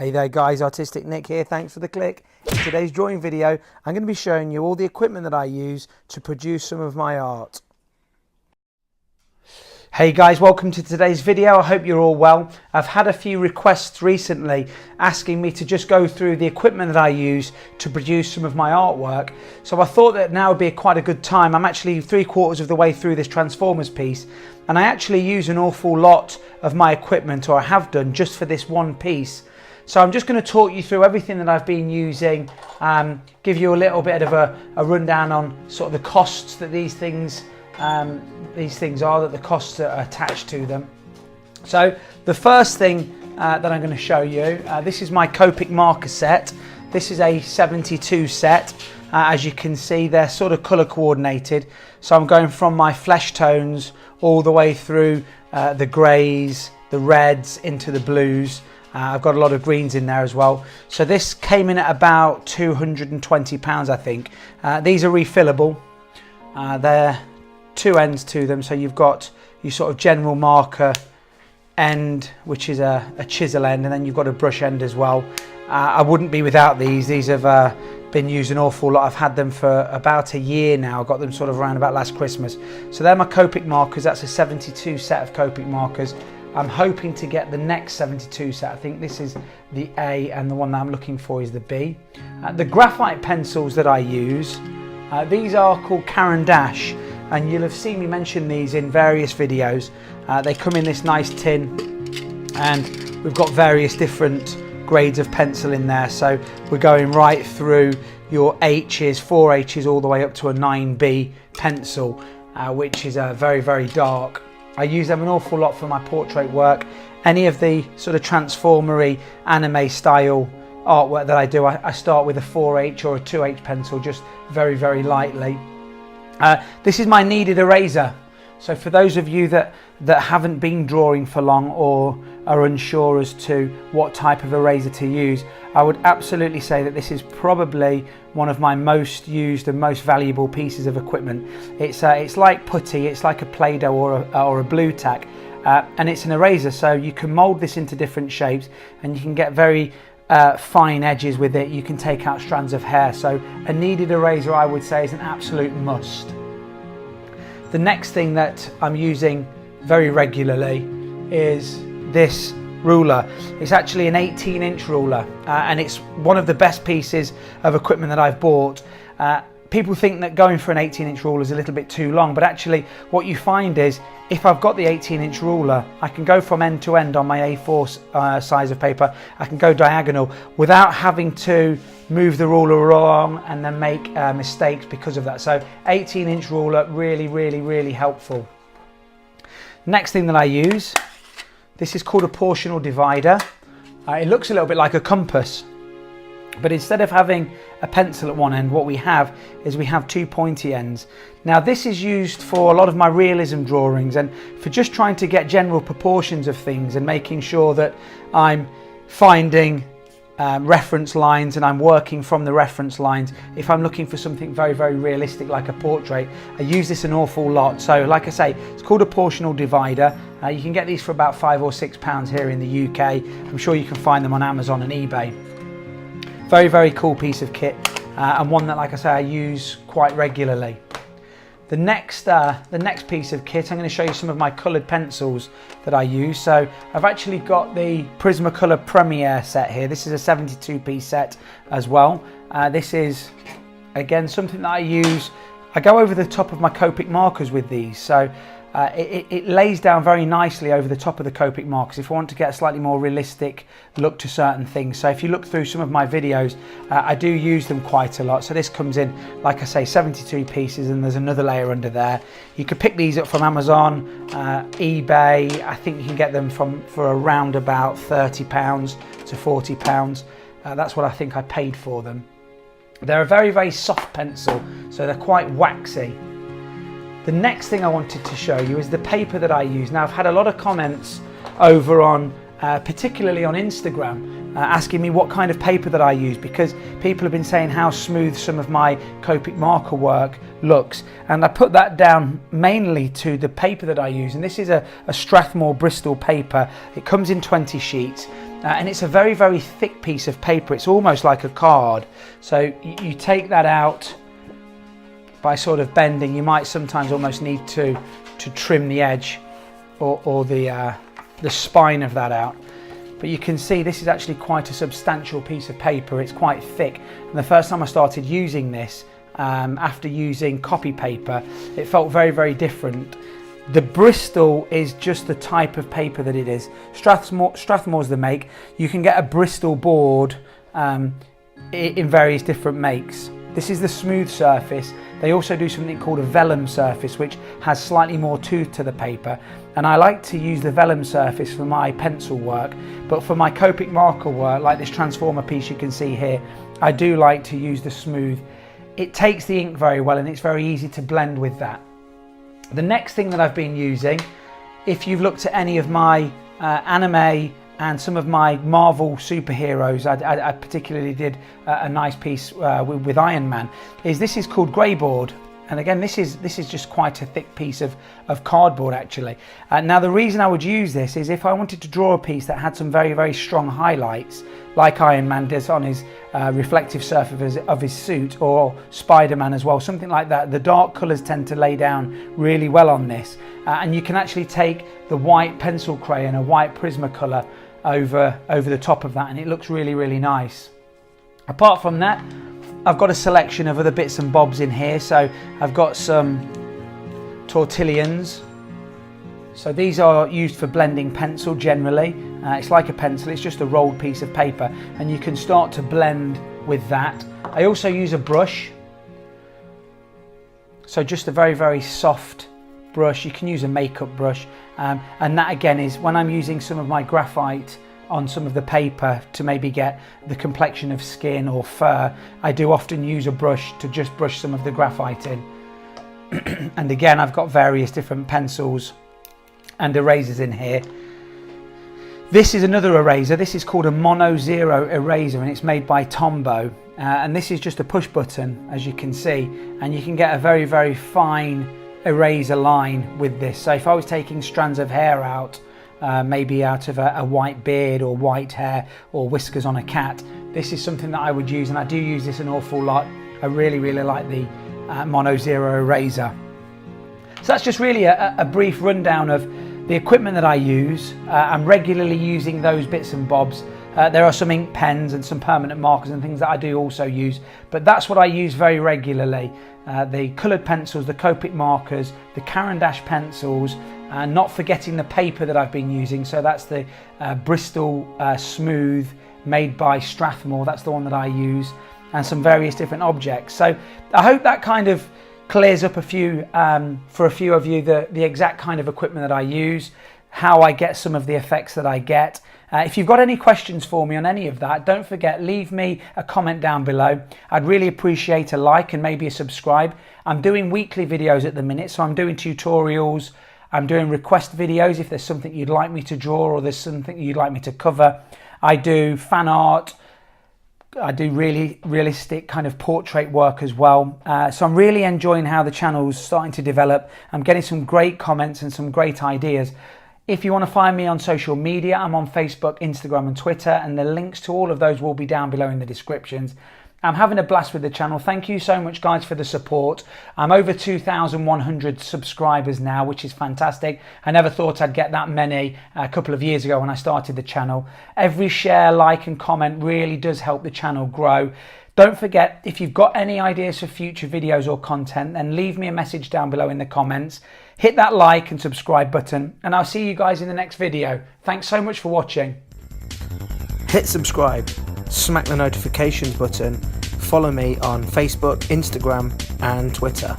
Hey there guys, Artistic Nick here, thanks for the click. In today's drawing video, I'm going to be showing you all the equipment that I use to produce some of my art. Hey guys, welcome to today's video. I hope you're all well. I've had a few requests recently asking me to just go through the equipment that I use to produce some of my artwork. So I thought that now would be quite a good time. I'm actually 3/4 of the way through this Transformers piece, and I actually use an awful lot of my equipment, or I have done, just for this one piece. So I'm just going to talk you through everything that I've been using, give you a little bit of a rundown on sort of the costs that these things are, that the costs are attached to them. So the first thing that I'm going to show you, this is my Copic marker set. This is a 72 set. As you can see, they're sort of colour coordinated. So I'm going from my flesh tones all the way through the greys, the reds, into the blues. I've got a lot of greens in there as well. So this came in at about £220, I think. These are refillable. They're two ends to them. So you've got your sort of general marker end, which is a chisel end, and then you've got a brush end as well. I wouldn't be without these. These have been used an awful lot. I've had them for about a year now. I got them sort of around about last Christmas. So they're my Copic markers. That's a 72 set of Copic markers. I'm hoping to get the next 72 set. I think this is the A, and the one that I'm looking for is the B. The graphite pencils that I use, these are called Caran D'ache, and you'll have seen me mention these in various videos. They come in this nice tin, and we've got various different grades of pencil in there. So we're going right through your H's, 4H's, all the way up to a 9B pencil, which is very, very dark. I use them an awful lot for my portrait work. Any of the sort of transformery anime style artwork that I do, I start with a 4H or a 2H pencil, just very, very lightly. This is my kneaded eraser. So for those of you that haven't been drawing for long or are unsure as to what type of eraser to use, I would absolutely say that this is probably one of my most used and most valuable pieces of equipment. It's like putty, it's like a Play-Doh or a blue tack, and it's an eraser, so you can mold this into different shapes, and you can get very fine edges with it. You can take out strands of hair, so a kneaded eraser, I would say, is an absolute must. The next thing that I'm using very regularly is this ruler. It's actually an 18-inch ruler, and it's one of the best pieces of equipment that I've bought. People think that going for an 18-inch ruler is a little bit too long, but actually what you find is, if I've got the 18-inch ruler, I can go from end to end on my A4 size of paper. I can go diagonal without having to move the ruler along and then make mistakes because of that. So 18-inch ruler, really, really, really helpful. Next thing that I use, this is called a portional divider. It looks a little bit like a compass, but instead of having a pencil at one end, what we have is we have two pointy ends. Now this is used for a lot of my realism drawings, and for just trying to get general proportions of things and making sure that I'm finding reference lines and I'm working from the reference lines. If I'm looking for something very, very realistic like a portrait, I use this an awful lot. So like I say, it's called a portional divider. You can get these for about £5 or £6 here in the UK. I'm sure you can find them on Amazon and eBay. Very, very cool piece of kit, and one that, like I say, I use quite regularly. The next piece of kit, I'm going to show you some of my coloured pencils that I use. So I've actually got the Prismacolor Premiere set here. This is a 72p set as well. This is, again, something that I use. I go over the top of my Copic markers with these. So it lays down very nicely over the top of the Copic markers if I want to get a slightly more realistic look to certain things. So if you look through some of my videos, I do use them quite a lot. So this comes in, like I say, 72 pieces, and there's another layer under there. You could pick these up from Amazon, eBay. I think you can get them for around about £30 to £40. That's what I think I paid for them. They're a very, very soft pencil, so they're quite waxy. The next thing I wanted to show you is the paper that I use. Now I've had a lot of comments over on, particularly on Instagram, asking me what kind of paper that I use, because people have been saying how smooth some of my Copic marker work looks, and I put that down mainly to the paper that I use, and this is a Strathmore Bristol paper. It comes in 20 sheets. and it's a very, very thick piece of paper. It's almost like a card. So you take that out by sort of bending. You might sometimes almost need to trim the edge or the spine of that out. But you can see this is actually quite a substantial piece of paper. It's quite thick. And the first time I started using this, after using copy paper, it felt very, very different. The Bristol is just the type of paper that it is. Strathmore's the make. You can get a Bristol board in various different makes. This is the smooth surface. They also do something called a vellum surface, which has slightly more tooth to the paper. And I like to use the vellum surface for my pencil work, but for my Copic marker work, like this transformer piece you can see here, I do like to use the smooth. It takes the ink very well and it's very easy to blend with that. The next thing that I've been using, if you've looked at any of my anime and some of my Marvel superheroes, I particularly did a nice piece with Iron Man, this is called greyboard. And again, this is just quite a thick piece of cardboard actually. Now the reason I would use this is if I wanted to draw a piece that had some very, very strong highlights, like Iron Man does on his reflective surface of his suit, or Spider-Man as well, something like that. The dark colours tend to lay down really well on this. And you can actually take the white pencil crayon, a white Prismacolor, over the top of that, and it looks really, really nice. Apart from that, I've got a selection of other bits and bobs in here. So I've got some tortillons. So these are used for blending pencil generally. It's like a pencil, it's just a rolled piece of paper, and you can start to blend with that. I also use a brush. So just a very, very soft brush. You can use a makeup brush, and that again is when I'm using some of my graphite on some of the paper to maybe get the complexion of skin or fur, I do often use a brush to just brush some of the graphite in. And again, I've got various different pencils and erasers in here. This is another eraser. This is called a Mono Zero eraser, and it's made by Tombow. And this is just a push button, as you can see, and you can get a very, very fine eraser line with this. So if I was taking strands of hair out, maybe out of a white beard or white hair or whiskers on a cat, this is something that I would use, and I do use this an awful lot. I really, really like the Mono Zero eraser. So that's just really a brief rundown of the equipment that I use. I'm regularly using those bits and bobs. There are some ink pens and some permanent markers and things that I do also use, but that's what I use very regularly. The coloured pencils, the Copic markers, the Caran D'ache pencils, and not forgetting the paper that I've been using. So that's the Bristol Smooth made by Strathmore. That's the one that I use, and some various different objects. So I hope that kind of clears up for a few of you the exact kind of equipment that I use, how I get some of the effects that I get. If you've got any questions for me on any of that, don't forget, leave me a comment down below. I'd really appreciate a like and maybe a subscribe. I'm doing weekly videos at the minute, so I'm doing tutorials, I'm doing request videos if there's something you'd like me to draw or there's something you'd like me to cover. I do fan art, I do really realistic kind of portrait work as well. So I'm really enjoying how the channel's starting to develop. I'm getting some great comments and some great ideas. If you want to find me on social media, I'm on Facebook, Instagram and Twitter, and the links to all of those will be down below in the descriptions. I'm having a blast with the channel. Thank you so much, guys, for the support. I'm over 2,100 subscribers now, which is fantastic. I never thought I'd get that many a couple of years ago when I started the channel. Every share, like and comment really does help the channel grow. Don't forget, if you've got any ideas for future videos or content, then leave me a message down below in the comments. Hit that like and subscribe button, and I'll see you guys in the next video. Thanks so much for watching. Hit subscribe, smack the notifications button, follow me on Facebook, Instagram and Twitter.